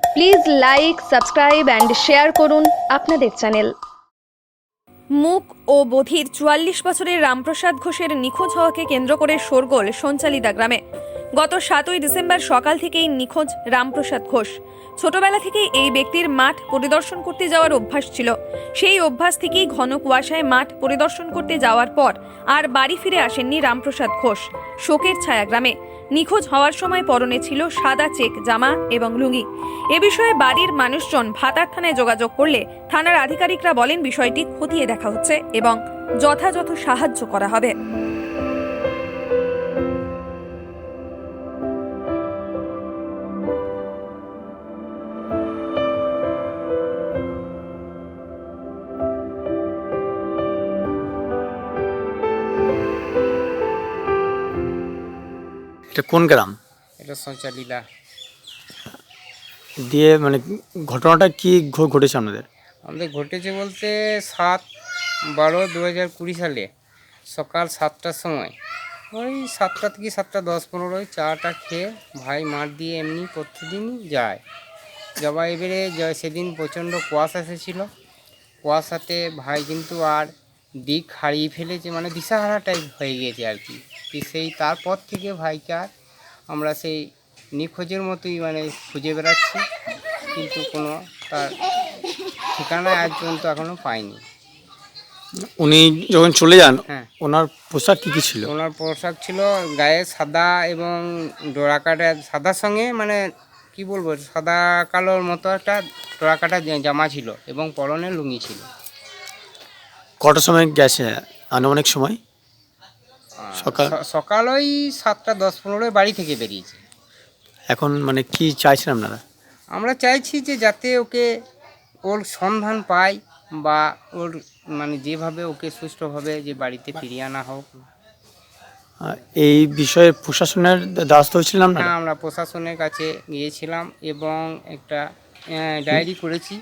Please like, subscribe and share করুন আপনাদের channel. মূক ও বধির ৪৪ বছরের রামপ্রসাদ ঘোষের নিখোঁজ হওয়াকে কেন্দ্র করে শোরগোল সঞ্চালিদা গ্রামে। গত ৭ই ডিসেম্বর সকাল থেকেই নিখোঁজ রামপ্রসাদ ঘোষ। ছোটবেলা থেকেই এই ব্যক্তির মাঠ পরিদর্শন করতে যাওয়ার অভ্যাস ছিল। সেই অভ্যাস থেকেই ঘন কুয়াশায় মাঠ পরিদর্শন করতে যাওয়ার পর আর বাড়ি ফিরে আসেননি রামপ্রসাদ ঘোষ। শোকের ছায়া গ্রামে। নিখোঁজ হওয়ার সময় পরনে ছিল সাদা চেক জামা এবং লুঙ্গি। এ বিষয়ে বাড়ির মানুষজন ভাতার থানায় যোগাযোগ করলে থানার আধিকারিকরা বলেন বিষয়টি খতিয়ে দেখা হচ্ছে এবং যথাযথ সাহায্য করা হবে। এটা কোন গ্রাম? এটা সঞ্চালীলা। দিয়ে মানে ঘটনাটা কি ঘটেছে আপনাদের? আমাদের ঘটেছে বলতে 7/12/2020 সালে সকাল 7টার সময়, ওই 7টা থেকে 7:10-15 ওই চাটা খেয়ে ভাই মাঠ দিয়ে এমনি প্রতিদিনই যায়। এবারে সেদিন প্রচণ্ড কুয়াশা এসেছিলো। কুয়াশাতে ভাই কিন্তু আর দিক হারিয়ে ফেলেছে, মানে দিশাহারা টাইপ হয়ে গিয়েছে আর কি। সেই তারপর থেকে ভাইকে আর আমরা সেই নিখোঁজের মতোই মানে খুঁজে বেড়াচ্ছি, কিন্তু কোনো তার ঠিকানা আজ পর্যন্ত এখনও পাইনি। উনি যখন চলে যান, হ্যাঁ, ওনার পোশাক কী কী ছিল? ওনার পোশাক ছিল গায়ে সাদা এবং ডোরাকাটা সাদার সঙ্গে মানে কি বলবো, সাদা কালোর মতো একটা ডোরাকাটা জামা ছিল এবং পরনে লুঙ্গি ছিল। কটার সময় গেছে? আনুমানিক সময় সকাল সকাল ওই 7:10-15 বাড়ি থেকে বেরিয়েছে। এখন মানে কি চাইছেন আপনারা? আমরা চাইছি যে যাতে ওকে ওর সন্ধান পাই বা ওর মানে যেভাবে ওকে সুষ্ঠুভাবে যে বাড়িতে ফিরিয়ে আনা হোক। এই বিষয়ে প্রশাসনের দ্বারস্থ হয়েছিলাম না? হ্যাঁ, আমরা প্রশাসনের কাছে গিয়েছিলাম এবং একটা ডায়েরি করেছি